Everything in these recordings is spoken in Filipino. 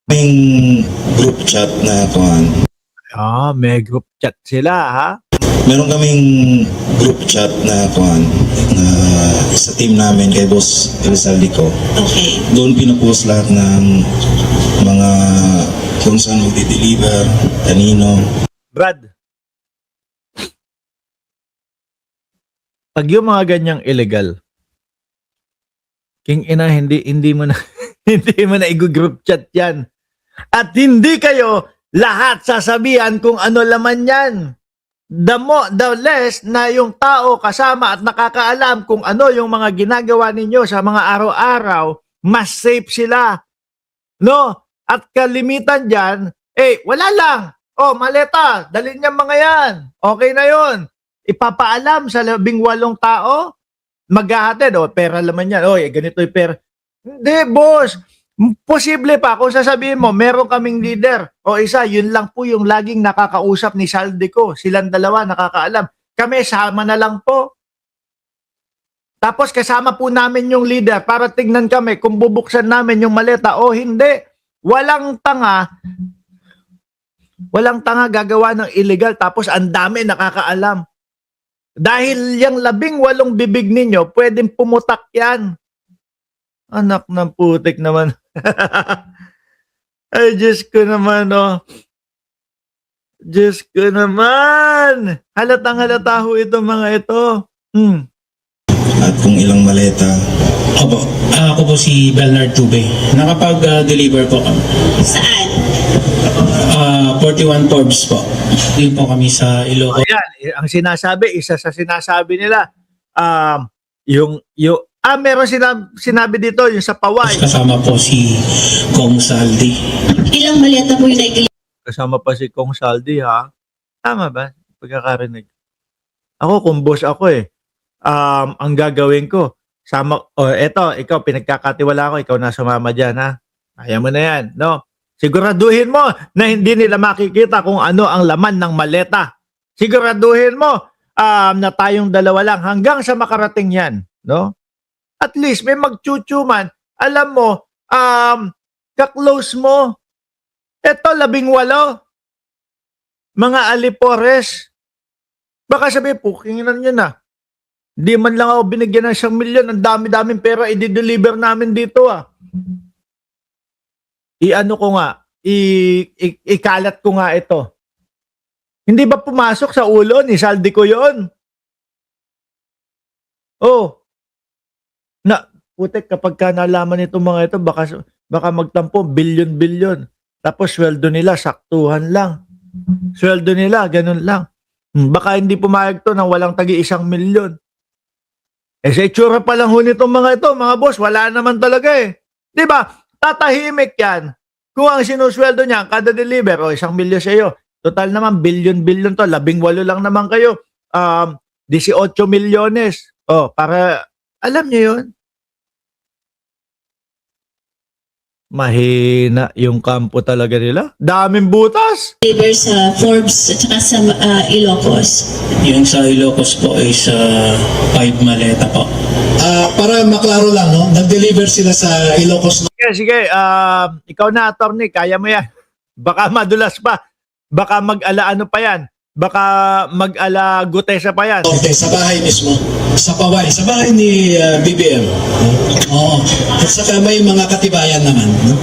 May group chat na kuhan. May group chat sila, ha? Meron kaming group chat na kuhan na sa team namin kay Boss Elizalde ko. Okay. Doon pinupost lahat ng mga kung saan magdi-deliver, kanino. Brad, pag yung mga ganyang illegal, king ina, hindi mo na hindi mo na i-group chat yan. At hindi kayo lahat sasabihan kung ano laman yan. The less na yung tao kasama at nakakaalam kung ano yung mga ginagawa ninyo sa mga araw-araw, mas safe sila. No? At kalimitan dyan, wala lang. Maleta, dalhin niya mga yan. Okay na yon. Ipapaalam sa 18 tao, maghahatid, pera laman yan. Ganito yung pera. Hindi, boss. Posible pa kung sasabihin mo, meron kaming leader o isa, yun lang po yung laging nakakausap ni Salde ko. Silang dalawa nakakaalam. Kami, sama na lang po. Tapos kasama po namin yung leader para tignan kami kung bubuksan namin yung maleta o hindi. Walang tanga gagawa ng illegal tapos ang dami nakakaalam. Dahil yung 18 bibig ninyo, pwedeng pumutak yan. Anak ng putik naman. Ay, Diyos ko naman, Diyos ko naman. Halatang-halata ho itong mga ito. At kung ilang maleta. Opo, ako po si Bernard Tube. Nakapag-deliver po kami. Saan? 41 Forbes po. Din po kami sa Ilocos. Ayan, ang sinasabi, isa sa sinasabi nila, meron sinabi dito, yung sa Paway. Kasama po si Kong Saldi. Ilang maleta po yung naigili? Kasama pa si Kong Saldi, ha? Tama ba? Pagkakarinig. Ako, kung boss ako ang gagawin ko, eto, ikaw, pinagkakatiwala ko, ikaw na sumama dyan, ha? Kaya mo na yan, no? Siguraduhin mo na hindi nila makikita kung ano ang laman ng maleta. Siguraduhin mo na tayong dalawa lang hanggang sa makarating yan, no? At least may magchuchuman, alam mo, ka-close mo. Ito, 18. Mga alipores. Baka sabi, pukinginan nyo na. Di man lang ako binigyan ng 1 milyon. Ang dami-daming pera i-deliver namin dito, I-ano ko nga, ikalat ko nga ito. Hindi ba pumasok sa ulo ni Saldi ko yun? Putek, kapag ka nalaman itong mga ito, baka magtampo, bilyon-bilyon. Tapos sweldo nila, saktuhan lang. Sweldo nila, ganun lang. Baka hindi pumayag to nang walang tagi 1 milyon. Sa itsura pa lang ho nitong mga ito, mga boss, wala naman talaga Di ba? Tatahimik yan. Kung ang sinusweldo niya, kada deliver, 1 milyon sa iyo. Total naman, bilyon-bilyon to. 18 lang naman kayo. 18 milyones. Para, alam niyo yun? Mahina yung kampo talaga nila. Daming butas. Deliver sa Forbes at saka sa Ilocos. Yung sa Ilocos po ay sa 5 maleta po. Para maklaro lang, no? Nag-deliver sila sa Ilocos. Sige. Ikaw na, attorney. Kaya mo yan. Baka madulas pa. Baka mag-ala-ano pa yan. Baka mag-ala gutesa pa yan. Okay, sa bahay mismo. Sa Paway. Sa bahay ni BBM. Oo. At saka may mga katibayan naman. No?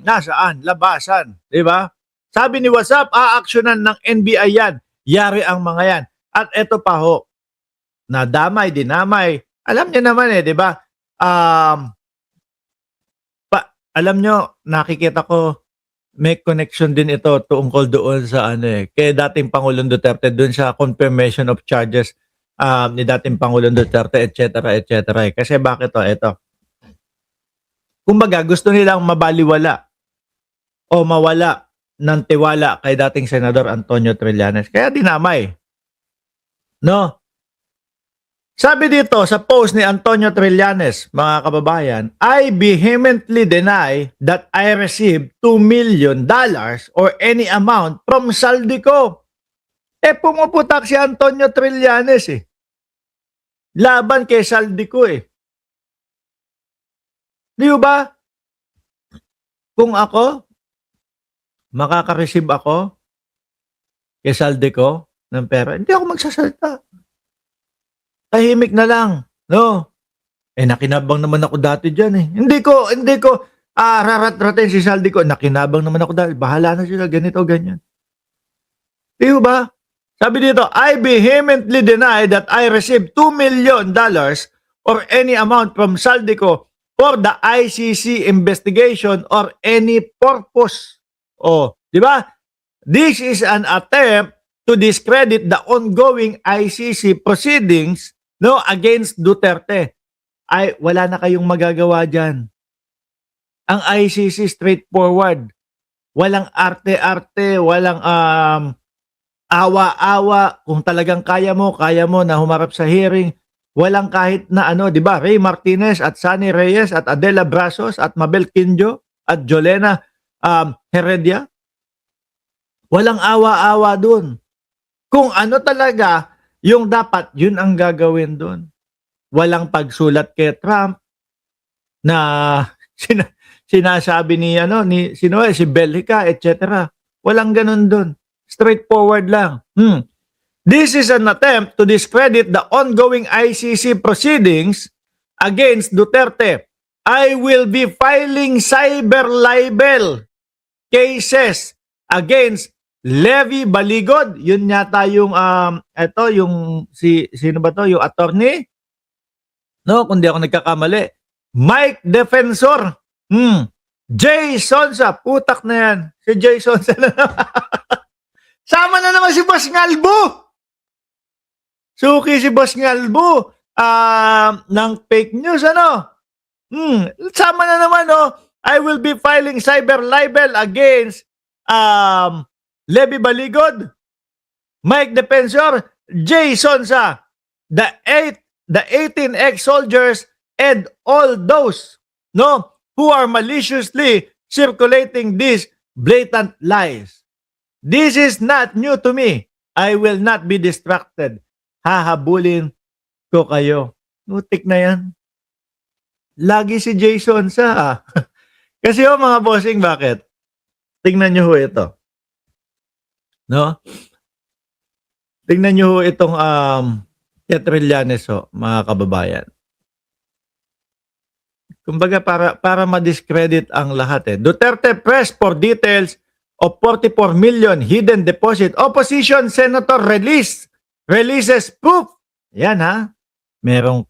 Nasaan? Labasan. Diba? Sabi ni WhatsApp, aaksyonan ng NBI yan. Yari ang mga yan. At eto pa ho. Nadamay, dinamay. Alam niyo naman diba? Alam nyo, nakikita ko, may connection din ito tungkol doon sa kay dating Pangulong Duterte doon sa confirmation of charges ni dating Pangulong Duterte, etc. Kasi bakit ito? Kumbaga, gusto nilang mabaliwala o mawala ng tiwala kay dating Senador Antonio Trillanes. Kaya dinamay. No? Sabi dito sa post ni Antonio Trillanes, mga kababayan, I vehemently deny that I received $2 million or any amount from Saldico. Pumuputak si Antonio Trillanes Laban kay Saldico Di ba? kung ako, makaka-receive ako kay Saldico ng pera, hindi ako magsasalita. Tahimik na lang. No? Nakinabang naman ako dati dyan eh. Hindi ko rarat-ratin si Saldico. Nakinabang naman ako dati. Bahala na sila, ganito, ganyan. Di ba? Sabi dito, I vehemently deny that I received $2 million or any amount from Saldico for the ICC investigation or any purpose. Oh, di ba? This is an attempt to discredit the ongoing ICC proceedings against Duterte. Ay, wala na kayong magagawa dyan. Ang ICC straightforward. Walang arte-arte, walang awa-awa. Kung talagang kaya mo na humarap sa hearing. Walang kahit na di ba? Ray Martinez at Sunny Reyes at Adela Brasos at Mabel Quinjo at Jolena Heredia. Walang awa-awa dun. Kung ano talaga yung dapat, yun ang gagawin dun. Walang pagsulat kay Trump na sinasabi ni si Bellica, etc. Walang ganun dun. Straightforward lang. This is an attempt to discredit the ongoing ICC proceedings against Duterte. I will be filing cyber libel cases against Levy Baligod. Yun yata yung sino ba to? Yung attorney? No, kung di ako nagkakamali. Mike Defensor. Jay Sonsa. Putak na yan. Si Jay Sonsa na naman. Sama na naman si Boss Ngalbo. Suki si Boss Ngalbo. Ng fake news, Sama na naman, I will be filing cyber libel against Levy Baligod, Mike Defensor, Jay Sonsa, the 18 ex-soldiers, and all those who are maliciously circulating these blatant lies. This is not new to me. I will not be distracted. Hahabulin ko kayo. Nutik na yan. Lagi si Jason sa Kasi mga bossing, bakit? Tingnan nyo ito. No? Tingnan nyo itong Tetrillanes, mga kababayan. Kumbaga para ma-discredit ang lahat. Duterte press for details of 44 million hidden deposit. Opposition senator releases proof. Yan Merong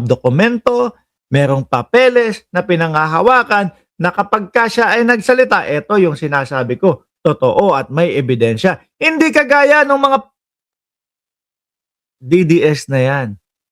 dokumento, merong papeles na pinanghahawakan na kapag siya ay nagsalita, ito yung sinasabi ko, totoo at may ebidensya. Hindi kagaya ng mga DDS na yan.